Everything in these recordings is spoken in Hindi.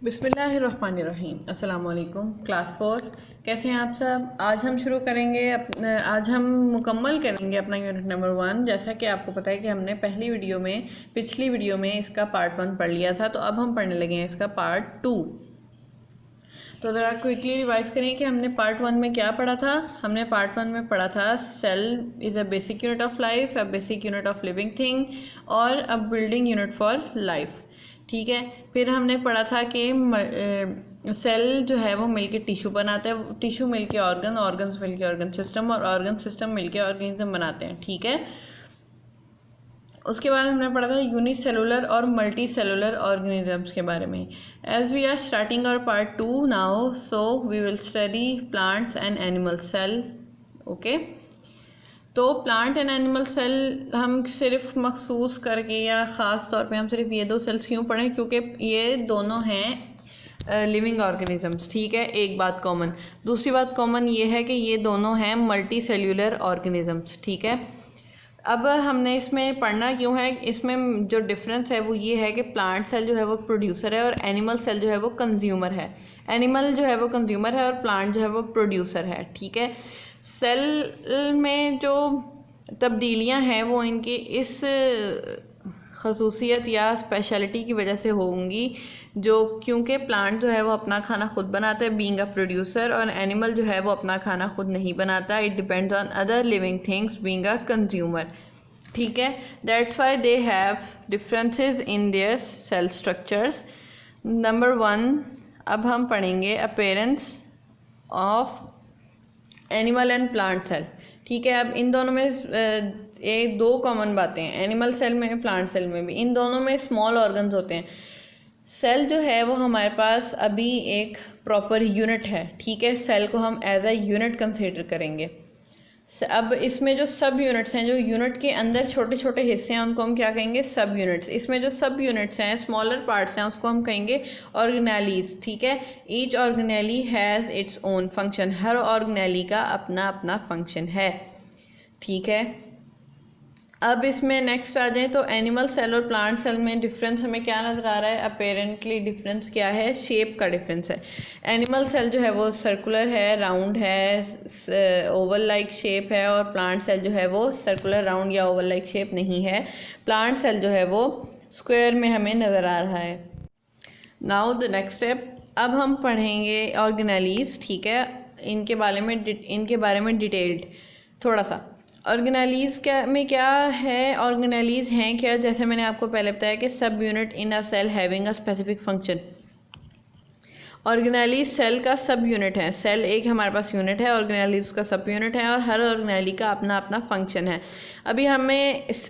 बिस्मिल्लाहिर्रहमानिर्रहीम। अस्सलाम वालेकुम क्लास 4। कैसे हैं आप सब। आज हम शुरू करेंगे आज हम मुकम्मल करेंगे अपना यूनिट नंबर 1। जैसा कि आपको पता है कि हमने पिछली वीडियो में इसका पार्ट 1 पढ़ लिया था, तो अब हम पढ़ने लगे हैं इसका पार्ट 2। तो ज़रा क्विकली रिवाइज करें कि हमने पार्ट 1 में क्या पढ़ा था। हमने पार्ट 1 में पढ़ा था cell is a basic unit of life, a basic unit of living thing और a building unit for life. ठीक है। फिर हमने पढ़ा था कि सेल जो है वो मिलके टिश्यू बनाता है, टिश्यू मिलके ऑर्गन, ऑर्गन्स मिलके ऑर्गन सिस्टम और ऑर्गन सिस्टम मिलके ऑर्गेनिज्म बनाते हैं। ठीक है। उसके बाद हमने पढ़ा था यूनिसेलुलर और मल्टी सेलुलर ऑर्गेनिजम्स के बारे में। As we are starting our part 2 now, so we will study plants and animal cell. Okay. तो प्लांट एंड एनिमल सेल हम सिर्फ मखसूस करके या ख़ास तौर पे हम सिर्फ ये दो सेल्स क्यों पढ़ें, क्योंकि ये दोनों हैं लिविंग ऑर्गेनिजम्स। ठीक है। एक बात कॉमन। दूसरी बात कॉमन ये है कि ये दोनों हैं मल्टी सेल्यूलर ऑर्गेनिजम्स। ठीक है। अब हमने इसमें पढ़ना क्यों है, इसमें जो डिफरेंस है वो ये है कि प्लांट सेल जो है वो प्रोड्यूसर है और एनिमल सेल जो है वो कंज्यूमर है। एनिमल जो है वो कंज्यूमर है और प्लांट जो है वो प्रोड्यूसर है। ठीक है। सेल में जो तब्दीलियां हैं वो इनकी इस खसूसियत या स्पेशलिटी की वजह से होंगी, जो क्योंकि प्लांट जो है वो अपना खाना खुद बनाता है बीइंग अ प्रोड्यूसर, और एनिमल जो है वो अपना खाना खुद नहीं बनाता। It depends on other living things being a consumer. ठीक है। That's why they have differences in their cell structures. Number 1 अब हम पढ़ेंगे appearance of animal and plant cell. ठीक है। अब इन दोनों में एक दो कॉमन बातें हैं, एनिमल सेल में प्लांट सेल में भी। इन दोनों में स्मॉल ऑर्गन्स होते हैं। सेल जो है वो हमारे पास अभी एक प्रॉपर यूनिट है। ठीक है। सेल को हम एज अ यूनिट कंसीडर करेंगे। अब इसमें जो सब यूनिट्स हैं, जो यूनिट के अंदर छोटे छोटे हिस्से हैं, उनको हम क्या कहेंगे, सब यूनिट्स। इसमें जो सब यूनिट्स हैं, स्मॉलर पार्ट्स हैं, उसको हम कहेंगे ऑर्गेनेलीज। ठीक है। Each organelle has its own function. Her organelle का अपना अपना फंक्शन है। ठीक है। अब इसमें नेक्स्ट आ जाए तो एनिमल सेल और प्लांट सेल में डिफरेंस हमें क्या नज़र आ रहा है। अपेरेंटली डिफरेंस क्या है, शेप का डिफरेंस है। एनिमल सेल जो है वो सर्कुलर है, राउंड है, ओवल लाइक शेप है, और प्लांट सेल जो है वो सर्कुलर, राउंड या ओवल लाइक शेप नहीं है। प्लांट सेल जो है वो स्क्वायर में हमें नज़र आ रहा है। नाउ द नेक्स्ट स्टेप, अब हम पढ़ेंगे ऑर्गेनेलीज। ठीक है। इनके बारे में डिटेल्ड थोड़ा सा। ऑर्गेनेलीज क्या है, ऑर्गेनेलीज हैं क्या, जैसे मैंने आपको पहले बताया कि subunit in a cell having a specific function. Organelles cell का सब यूनिट है। सेल एक हमारे पास यूनिट है, ऑर्गेनेलीज का सब यूनिट है, और हर ऑर्गेनेली का अपना अपना फंक्शन है। अभी हमें इस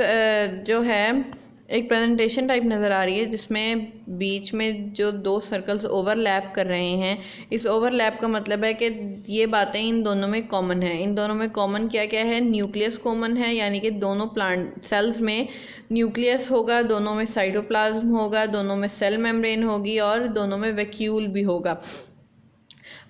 जो है एक प्रेजेंटेशन टाइप नज़र आ रही है, जिसमें बीच में जो दो सर्कल्स ओवरलैप कर रहे हैं। इस ओवरलैप का मतलब है कि ये बातें इन दोनों में कॉमन है। इन दोनों में कॉमन क्या क्या है, न्यूक्लियस कॉमन है, यानी कि दोनों प्लांट सेल्स में न्यूक्लियस होगा, दोनों में साइटोप्लाज्म होगा, दोनों में सेल मेम्ब्रेन होगी, और दोनों में वैक्यूल भी होगा।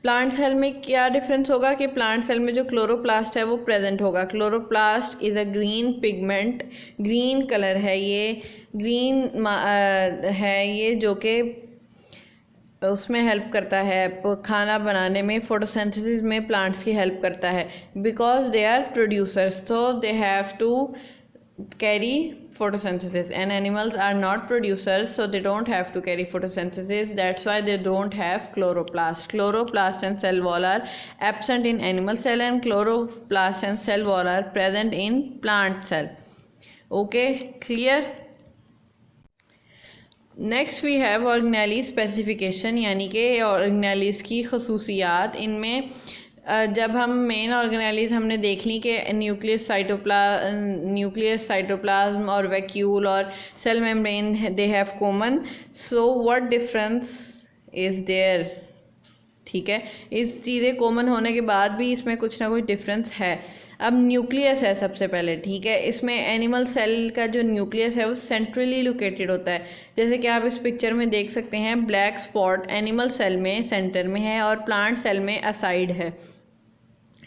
प्लांट सेल में क्या डिफरेंस होगा कि प्लांट सेल में जो क्लोरोप्लास्ट है वो प्रेजेंट होगा। Chloroplast is a green pigment, green colour है ये, ग्रीन है ये, जो कि उसमें हेल्प करता है खाना बनाने में, फोटोसिंथेसिस में प्लांट्स की हेल्प करता है। Because they are producers, so they have to carry photosynthesis, and animals are not producers, so they don't have to carry photosynthesis. That's why they don't have chloroplast and cell wall are absent in animal cell, and chloroplast and cell wall are present in plant cell. Okay, clear? Next we have organelle specification, यानी कि ऑर्गेनेलीज की खसूसियात। इनमें जब हम मेन ऑर्गेनेलीज हमने देख ली कि न्यूक्लियस साइटोप्लाज्म और वैक्यूल और cell membrane they have common, so what difference is there. ठीक है। इस चीज़ें कॉमन होने के बाद भी इसमें कुछ ना कुछ डिफरेंस है। अब न्यूक्लियस है सबसे पहले। ठीक है। इसमें एनिमल सेल का जो न्यूक्लियस है वो सेंट्रली लोकेटेड होता है, जैसे कि आप इस पिक्चर में देख सकते हैं। ब्लैक स्पॉट एनिमल सेल में सेंटर में है और प्लांट सेल में असाइड है।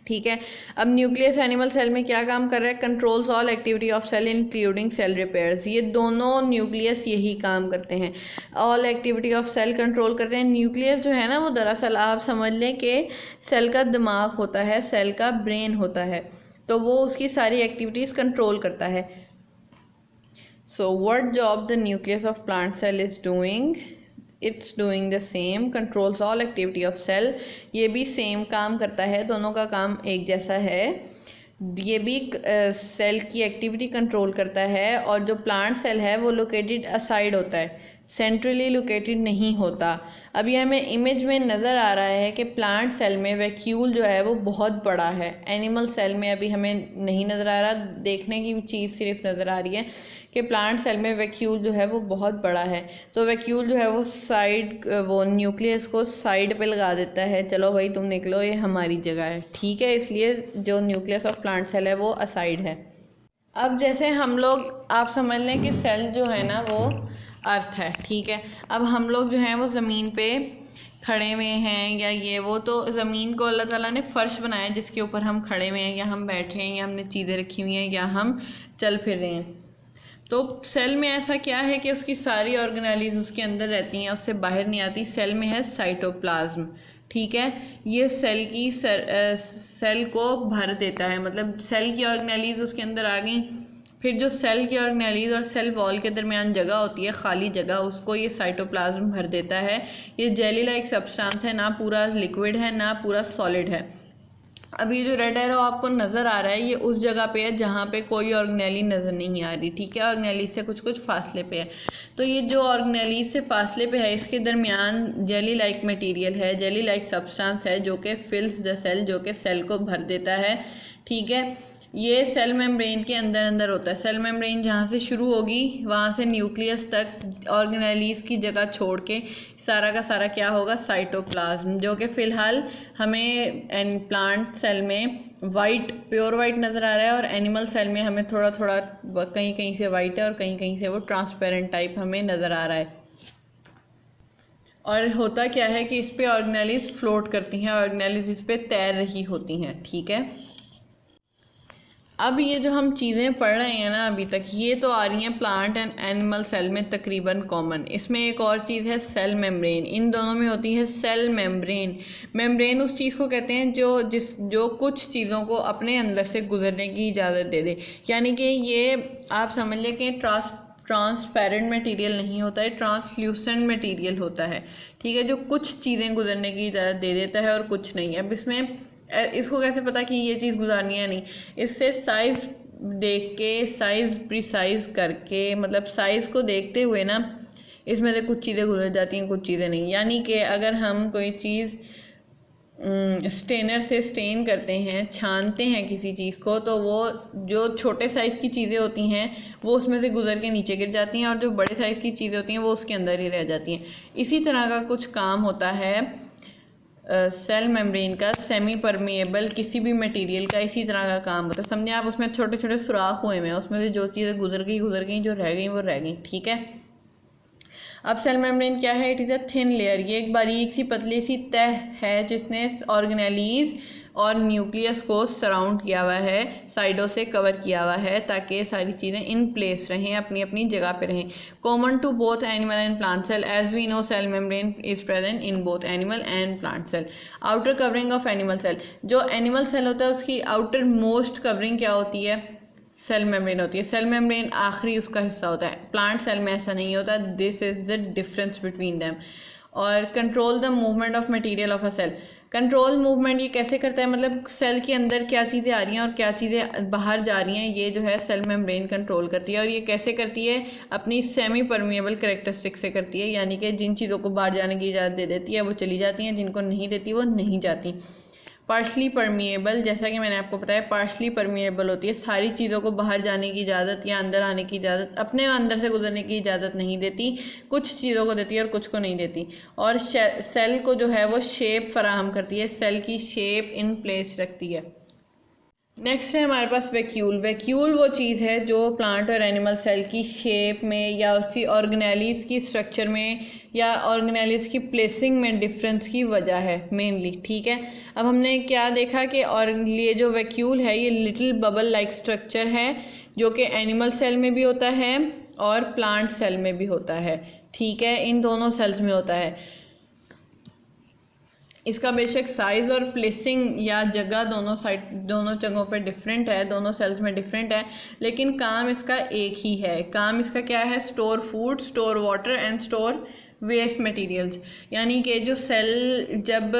ठीक है। अब न्यूक्लियस एनिमल सेल में क्या काम कर रहा है, controls all activity of cell including cell repairs. ये दोनों न्यूक्लियस यही काम करते हैं, all activity of cell control करते हैं। न्यूक्लियस जो है ना वो दरअसल आप समझ लें कि सेल का दिमाग होता है, सेल का ब्रेन होता है, तो वो उसकी सारी एक्टिविटीज़ कंट्रोल करता है। So what job the nucleus of plant cell is doing, it's doing the same, controls all activity of cell. ये भी सेम काम करता है, दोनों का काम एक जैसा है। ये भी सेल की एक्टिविटी कंट्रोल करता है, और जो प्लांट सेल है वो लोकेटेड असाइड होता है, सेंट्रली लोकेटेड नहीं होता। अभी हमें इमेज में नज़र आ रहा है कि प्लांट सेल में वैक्यूल जो है वो बहुत बड़ा है, एनिमल सेल में अभी हमें नहीं नज़र आ रहा। देखने की चीज़ सिर्फ नज़र आ रही है कि प्लांट सेल में वैक्यूल जो है वो बहुत बड़ा है। तो वैक्यूल जो है वो वो न्यूक्लियस को साइड पे लगा देता है, चलो भाई तुम निकलो, ये हमारी जगह है, ठीक है। इसलिए जो न्यूक्लियस ऑफ प्लांट सेल है वो असाइड है। अब जैसे हम लोग, आप समझ लें कि सेल जो है ना वो अर्थ है, ठीक है। अब हम लोग जो हैं वो ज़मीन पे खड़े हुए हैं या ये वो, तो ज़मीन को अल्लाह ताला ने फ़र्श बनाया जिसके ऊपर हम खड़े हुए हैं या हम बैठे हैं या हमने चीज़ें रखी हुई हैं या हम चल फिर रहे हैं। तो सेल में ऐसा क्या है कि उसकी सारी ऑर्गेनेलीज उसके अंदर रहती हैं, उससे बाहर नहीं आती। सेल में है साइटोप्लाज्म, ठीक है। ये सेल की सेल को भर देता है, मतलब सेल की ऑर्गेनेलीज उसके अंदर आ गई, फिर जो सेल की ऑर्गेनेलीज और सेल वॉल के दरमियान जगह होती है, खाली जगह, उसको ये साइटोप्लाज्म भर देता है। ये जेली लाइक सब्सटेंस है, ना पूरा लिक्विड है ना पूरा सॉलिड है। अब ये जो रेड एरो आपको नज़र आ रहा है ये उस जगह पे है जहाँ पे कोई ऑर्गेनेली नज़र नहीं आ रही, ठीक है। ऑर्गेनेली से कुछ कुछ फासले पे है। तो ये जो ऑर्गेनेली से फासले पे है इसके दरमियान जेली लाइक मटेरियल है, जेली लाइक सब्सटेंस है जो कि फिल्स द सेल, जो कि सेल को भर देता है, ठीक है। ये सेल मेम्ब्रेन के अंदर अंदर होता है। सेल मेम्ब्रेन जहाँ से शुरू होगी वहाँ से न्यूक्लियस तक ऑर्गेनेलीज की जगह छोड़ के सारा का सारा क्या होगा, साइटोप्लाज्म, जो कि फ़िलहाल हमें प्लांट सेल में वाइट, प्योर वाइट नज़र आ रहा है, और एनिमल सेल में हमें थोड़ा थोड़ा कहीं कहीं से वाइट है और कहीं कहीं से वो ट्रांसपेरेंट टाइप हमें नज़र आ रहा है। और होता क्या है कि इस पर ऑर्गेनेलीज फ्लोट करती हैं, ऑर्गेनेलीज इस पर तैर रही होती हैं, ठीक है। अब ये जो हम चीज़ें पढ़ रहे हैं ना अभी तक, ये तो आ रही हैं प्लांट एंड एनिमल सेल में तकरीबन कॉमन। इसमें एक और चीज़ है सेल मेम्ब्रेन, इन दोनों में होती है सेल मेम्ब्रेन। मेम्ब्रेन उस चीज़ को कहते हैं जो कुछ चीज़ों को अपने अंदर से गुजरने की इजाज़त दे दे, यानी कि ये आप समझ लें कि ट्रांसपेरेंट मटेरियल नहीं होता है, ट्रांसल्यूसेंट मटेरियल होता है, ठीक है, जो कुछ चीज़ें गुजरने की इजाज़त दे देता है और कुछ नहीं। अब इसको कैसे पता कि ये चीज़ गुजारनी है नहीं, इससे साइज़ देख के, साइज़ प्रिसाइज करके, मतलब साइज़ को देखते हुए ना इसमें से कुछ चीज़ें गुजर जाती हैं, कुछ चीज़ें नहीं। यानी कि अगर हम कोई चीज़ स्टेनर से स्टेन करते हैं, छानते हैं किसी चीज़ को, तो वो जो छोटे साइज़ की चीज़ें होती हैं वो उसमें से गुजर के नीचे गिर जाती हैं, और जो बड़े साइज़ की चीज़ें होती हैं वो उसके अंदर ही रह जाती हैं। इसी तरह का कुछ काम होता है सेल मेम्ब्रेन का, सेमी परमिएबल किसी भी मटेरियल का इसी तरह का काम होता है। समझे आप, उसमें छोटे छोटे सुराख हुए हैं, उसमें से जो चीज़ें गुजर गई, जो रह गई वो रह गई, ठीक है। अब सेल मेम्ब्रेन क्या है, it is a thin layer, ये एक बारीक सी पतली सी तह है जिसने ऑर्गेनेलीज और न्यूक्लियस को सराउंड किया हुआ है, साइडों से कवर किया हुआ है, ताकि ये सारी चीज़ें इन प्लेस रहें, अपनी अपनी जगह पे रहें। Common to both animal and plant cell, as we know cell membrane is present in both animal and plant cell. Outer covering of animal cell, जो एनिमल सेल होता है उसकी आउटर मोस्ट कवरिंग क्या होती है, सेल मेम्ब्रेन होती है। सेल मेम्ब्रेन आखिरी उसका हिस्सा होता है, प्लांट सेल में ऐसा नहीं होता, this is the difference between them. और control the movement of material of a cell, control movement ये कैसे करता है, मतलब सेल के अंदर क्या चीज़ें आ रही हैं और क्या चीज़ें बाहर जा रही हैं, ये जो है सेल मेम्ब्रेन कंट्रोल करती है। और ये कैसे करती है, अपनी सेमी परमिएबल कैरेक्टरिस्टिक से करती है, यानी कि जिन चीज़ों को बाहर जाने की इजाज़त दे देती है वो चली जाती हैं, जिनको नहीं देती वो नहीं जाती। पार्शली परमिएबल, जैसा कि मैंने आपको बताया, पार्शली परमिएबल होती है, सारी चीज़ों को बाहर जाने की इजाज़त या अंदर आने की इजाज़त, अपने अंदर से गुजरने की इजाज़त नहीं देती, कुछ चीज़ों को देती है और कुछ को नहीं देती। और सेल को जो है वो शेप फराहम करती है, सेल की शेप इन प्लेस रखती है। नेक्स्ट है हमारे पास वैक्यूल। वैक्यूल वो चीज़ है जो प्लांट और एनिमल सेल की शेप में या उसकी ऑर्गेनेलीज की स्ट्रक्चर में या ऑर्गेनेलीज की प्लेसिंग में डिफरेंस की वजह है मेनली, ठीक है। अब हमने क्या देखा कि और ये जो वैक्यूल है ये लिटिल बबल लाइक स्ट्रक्चर है जो कि एनिमल सेल में भी होता है और प्लांट सेल में भी होता है, ठीक है, इन दोनों सेल्स में होता है। इसका बेशक साइज और प्लेसिंग या जगह दोनों जगहों पे डिफरेंट है, दोनों सेल्स में डिफरेंट है, लेकिन काम इसका एक ही है। काम इसका क्या है? Store food, store water and store waste materials. यानी कि जो सेल जब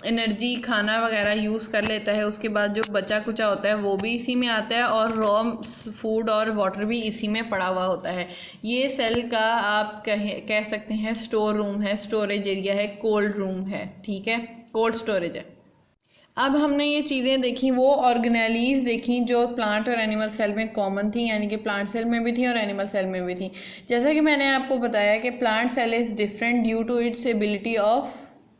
एनर्जी खाना वगैरह यूज़ कर लेता है उसके बाद जो बचा कुचा होता है वो भी इसी में आता है और रॉ फूड और वाटर भी इसी में पड़ा हुआ होता है। ये सेल का आप कह सकते हैं स्टोर रूम है, स्टोरेज एरिया है, कोल्ड रूम है, ठीक है, कोल्ड स्टोरेज है। अब हमने ये चीज़ें देखी, वो ऑर्गेनेलीज देखी जो प्लांट और एनिमल सेल में कॉमन थी, यानी कि प्लांट सेल में भी थी और एनिमल सेल में भी थी। जैसा कि मैंने आपको बताया कि plant cell is different due to its ability of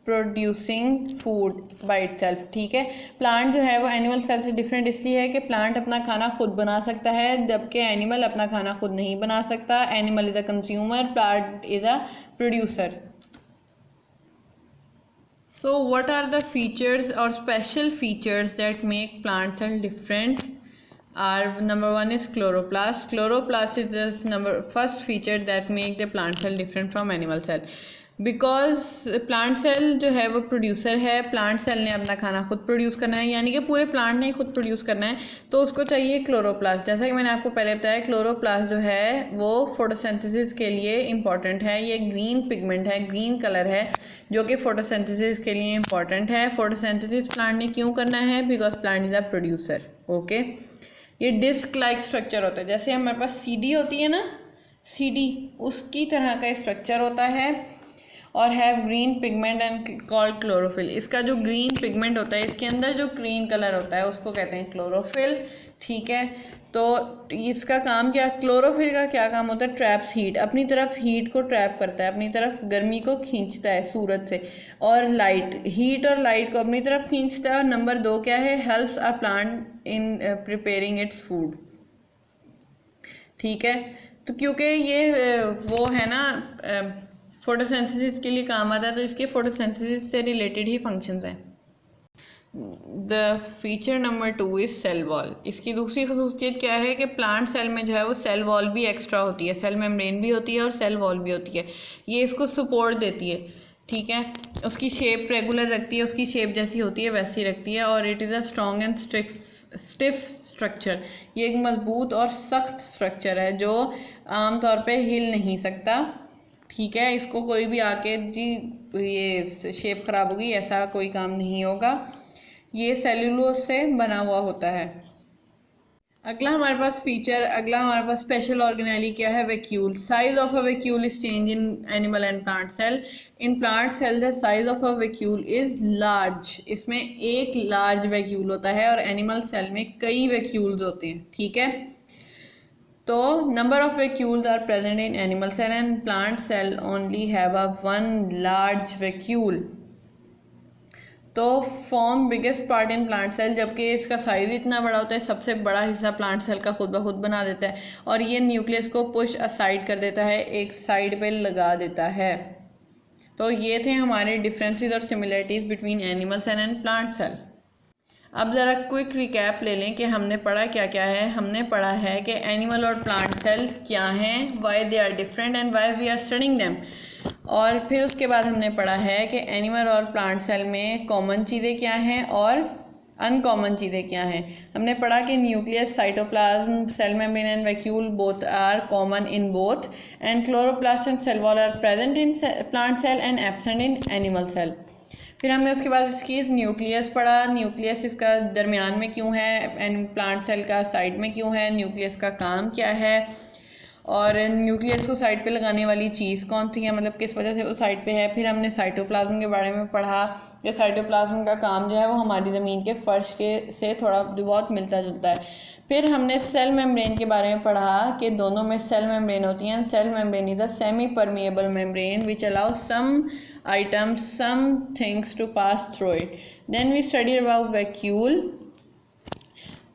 producing food by itself, ठीक है। प्लांट जो है वो एनिमल सेल से डिफरेंट इसलिए है कि प्लांट अपना खाना खुद बना सकता है जबकि एनिमल अपना खाना खुद नहीं बना सकता। Animal is a consumer, plant is a producer. So what are the features or special features that make plant cell different? Are number one is chloroplast. Chloroplast is the first feature that make the plant cell different from animal cell. Because plant cell जो है वो प्रोड्यूसर है, प्लांट सेल ने अपना खाना खुद प्रोड्यूस करना है, यानी कि पूरे प्लांट ने खुद प्रोड्यूस करना है, तो उसको चाहिए क्लोरोप्लास्ट। जैसा कि मैंने आपको पहले बताया क्लोरोप्लास्ट जो है वो फोटोसिंथेसिस के लिए इम्पॉर्टेंट है। ये ग्रीन पिगमेंट है, ग्रीन कलर है जो कि फोटोसिंथेसिस के लिए इम्पॉर्टेंट है। फोटोसिंथेसिस प्लांट ने क्यों करना है? Because plant is a producer, okay. ये डिस्क लाइक स्ट्रक्चर होता है, जैसे हमारे पास सीडी होती है ना, सीडी उसकी तरह का स्ट्रक्चर होता है और have green pigment and called chlorophyll. इसका जो ग्रीन पिगमेंट होता है, इसके अंदर जो ग्रीन कलर होता है उसको कहते हैं क्लोरोफिल, ठीक है। तो इसका काम क्या, क्लोरोफिल का क्या काम होता है? ट्रैप्स हीट, अपनी तरफ हीट को ट्रैप करता है, अपनी तरफ गर्मी को खींचता है सूरज से, और लाइट, हीट और लाइट को अपनी तरफ खींचता है। और नंबर 2 क्या है? Helps a plant in preparing its food, ठीक है। तो क्योंकि ये वो है ना फोटोसिंथेसिस के लिए काम आता है, तो इसके फोटोसिंथेसिस से रिलेटेड ही फंक्शंस हैं। The feature number 2 is cell wall. इसकी दूसरी खसूसियत क्या है कि प्लांट सेल में जो है वो सेल वॉल भी एक्स्ट्रा होती है, सेल मेम्ब्रेन भी होती है और सेल वॉल भी होती है। ये इसको सपोर्ट देती है, ठीक है। उसकी शेप रेगुलर रखती है, उसकी शेप जैसी होती है वैसी रखती है। और it is a strong and stiff structure. ये एक मजबूत और सख्त स्ट्रक्चर है जो आमतौर पे हिल नहीं सकता, ठीक है। इसको कोई भी आके जी ये शेप ख़राब होगी ऐसा कोई काम नहीं होगा। ये सेल्यूलोज से बना हुआ होता है। अगला हमारे पास स्पेशल ऑर्गेनेली क्या है? Vacuole. Size of a vacuole is change in animal and plant cell. In plant cell the size of a vacuole is large. इसमें एक लार्ज वैक्यूल होता है और एनिमल सेल में कई वैक्यूल्स होते हैं, ठीक है। तो number of vacuoles are present in animal cell and plant cell only have a one large vacuole. तो form biggest part in plant cell, जबकि इसका साइज इतना बड़ा होता है, सबसे बड़ा हिस्सा प्लांट सेल का खुद ब खुद बना देता है और ये न्यूक्लियस को पुश असाइड कर देता है, एक साइड पे लगा देता है। तो ये थे हमारे डिफरेंसेस और similarities between animal cell and plant cell. अब ज़रा क्विक रिकैप ले लें कि हमने पढ़ा क्या क्या है। हमने पढ़ा है कि एनिमल और प्लांट सेल क्या हैं, why they are different and why we are studying them. और फिर उसके बाद हमने पढ़ा है कि एनिमल और प्लांट सेल में कॉमन चीज़ें क्या हैं और अनकॉमन चीज़ें क्या हैं। हमने पढ़ा कि nucleus, cytoplasm, cell membrane and vacuole both are common in both and chloroplast and cell wall are present in plant cell and absent in animal cell. फिर हमने उसके बाद इसकी न्यूक्लियस पढ़ा, न्यूक्लियस इसका दरमियान में क्यों है एंड प्लांट सेल का साइड में क्यों है, न्यूक्लियस का काम क्या है और न्यूक्लियस को साइड पे लगाने वाली चीज़ कौन सी है, मतलब किस वजह से वो साइड पे है। फिर हमने साइटोप्लाज्म के बारे में पढ़ा कि साइटोप्लाज्म का काम जो है वो हमारी ज़मीन के फर्श के से थोड़ा बहुत मिलता जुलता है। फिर हमने सेल मेम्ब्रेन के बारे में पढ़ा कि दोनों में सेल मेम्ब्रेन होती हैं। Cell membrane is a semi permeable membrane which allows some items, some things to pass through it. Then we studied about vacuole.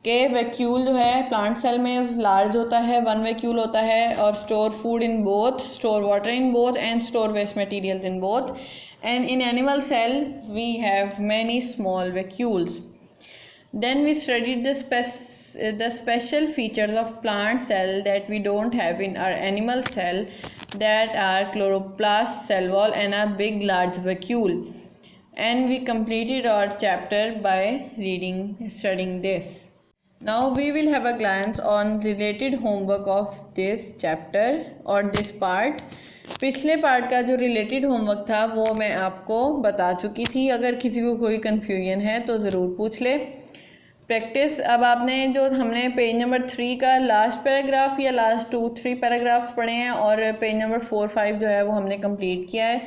कि वैक्यूल जो है प्लांट सेल में लार्ज होता है, वन वैक्यूल होता है, और store food in both, store water in both and store waste materials in both. And in animal cell we have many small vacuoles. Then we studied the special features of plant cell that we don't have in our animal cell, that are chloroplast, cell wall and a big large vacuole. And we completed our chapter by studying this. Now we will have a glance on related homework of this chapter or this part. पिछले पार्ट का जो रिलेटेड होमवर्क था वो मैं आपको बता चुकी थी. अगर किसी को कोई कन्फ्यूजन है तो ज़रूर पूछ ले. प्रैक्टिस, अब आपने जो हमने पेज नंबर 3 का लास्ट पैराग्राफ या लास्ट 2-3 पैराग्राफ्स पढ़े हैं और पेज नंबर 4-5 जो है वो हमने कंप्लीट किया है.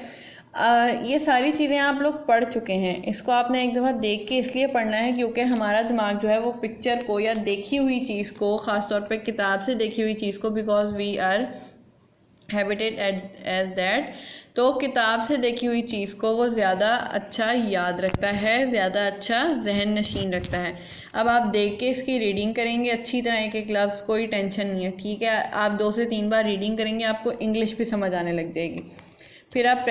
ये सारी चीज़ें आप लोग पढ़ चुके हैं. इसको आपने एक दफ़ा देख के इसलिए पढ़ना है क्योंकि हमारा दिमाग जो है वो पिक्चर को या देखी हुई चीज़ को, ख़ास तौर पे किताब से देखी हुई चीज़ को, because we are habited as that, तो किताब से देखी हुई चीज़ को वो ज़्यादा अच्छा याद रखता है, ज़्यादा अच्छा जहन नशीन रखता है. अब आप देख के इसकी रीडिंग करेंगे अच्छी तरह, एक एक लफ्ज़, कोई टेंशन नहीं है, ठीक है. आप 2 से 3 बार रीडिंग करेंगे, आपको इंग्लिश भी समझ आने लग जाएगी. फिर आप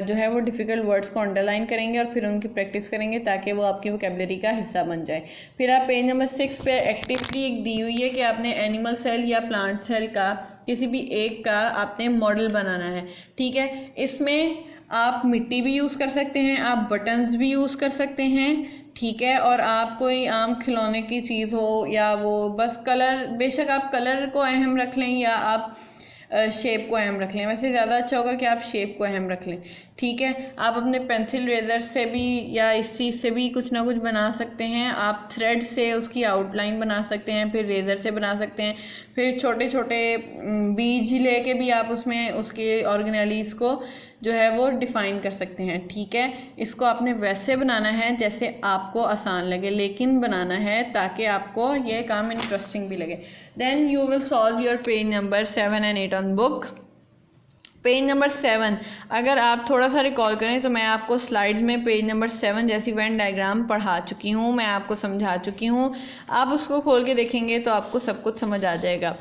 जो है वो डिफ़िकल्ट वर्ड्स को अंडरलाइन करेंगे और फिर उनकी प्रैक्टिस करेंगे ताकि वो आपकी वोकैबुलरी का हिस्सा बन जाए. फिर आप पेज नंबर 6 पे एक्टिविटी एक दी हुई है कि आपने एनिमल सेल या प्लांट सेल का किसी भी एक का आपने मॉडल बनाना है, ठीक है. इसमें आप मिट्टी भी यूज़ कर सकते हैं, आप बटन्स भी यूज़ कर सकते हैं, ठीक है. और आप कोई आम खिलौने की चीज़ हो या वो बस कलर, बेशक आप कलर को अहम रख लें या आप शेप को अहम रख लें. वैसे ज़्यादा अच्छा होगा कि आप शेप को अहम रख लें, ठीक है. आप अपने पेंसिल रेजर से भी या इस चीज़ से भी कुछ ना कुछ बना सकते हैं. आप थ्रेड से उसकी आउटलाइन बना सकते हैं, फिर रेज़र से बना सकते हैं, फिर छोटे छोटे बीज लेके भी आप उसमें उसके ऑर्गेनेलीज़ को जो है वो डिफ़ाइन कर सकते हैं, ठीक है. इसको आपने वैसे बनाना है जैसे आपको आसान लगे, लेकिन बनाना है ताकि आपको ये काम इंटरेस्टिंग भी लगे. Then you will solve your page number 7 and 8 on book. Page number 7 अगर आप थोड़ा सा रिकॉल करें तो मैं आपको स्लाइड्स में पेज नंबर 7 जैसी वेन डायग्राम पढ़ा चुकी हूँ, मैं आपको समझा चुकी हूँ. आप उसको खोल के देखेंगे तो आपको सब कुछ समझ आ जाएगा.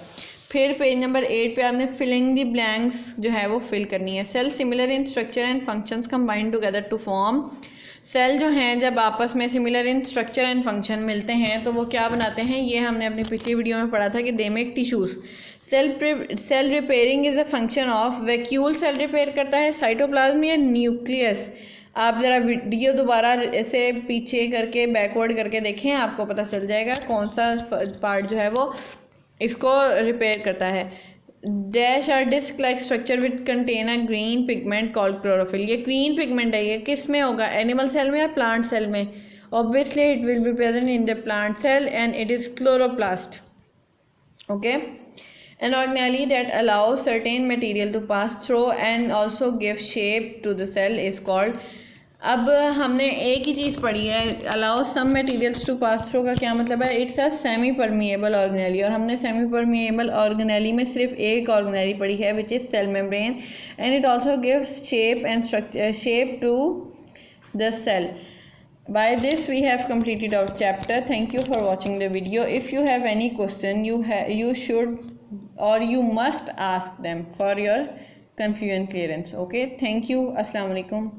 फिर पेज नंबर 8 पे आपने फिलिंग दी ब्लैंक्स जो है वो फिल करनी है. Cell similar in structure and functions combined together to form. Cell जो हैं जब आपस में similar in structure and function मिलते हैं तो वो क्या बनाते हैं, ये हमने अपनी पिछली वीडियो में पढ़ा था कि they make tissues. Cell repairing is a function of vacuole. Cell repair करता है साइटोप्लाज्म या न्यूक्लियस. आप ज़रा वीडियो दोबारा ऐसे पीछे करके बैकवर्ड करके देखें, आपको पता चल जाएगा कौन सा पार्ट जो है वो इसको रिपेयर करता है. Dash are disc like structure which contain a green pigment called chlorophyll. ये ग्रीन पिगमेंट है, ये किस में होगा, एनिमल सेल में या प्लांट सेल में. Obviously it will be present in the plant cell and it is chloroplast. Okay. An organelle that allows certain material to pass through and also give shape to the cell is called. अब हमने एक ही चीज़ पढ़ी है, allow some materials to pass through का क्या मतलब है, it's a semi permeable organelle. और हमने सेमी परमिएबल ऑर्गेनेली में सिर्फ एक ऑर्गेनेली पढ़ी है which is cell membrane and it also gives shape and structure shape to the cell. By this we have completed our chapter. Thank you for watching the video. If you have any question, you should or you must ask them for your confusion clearance. Okay, thank you. Assalamu alaikum.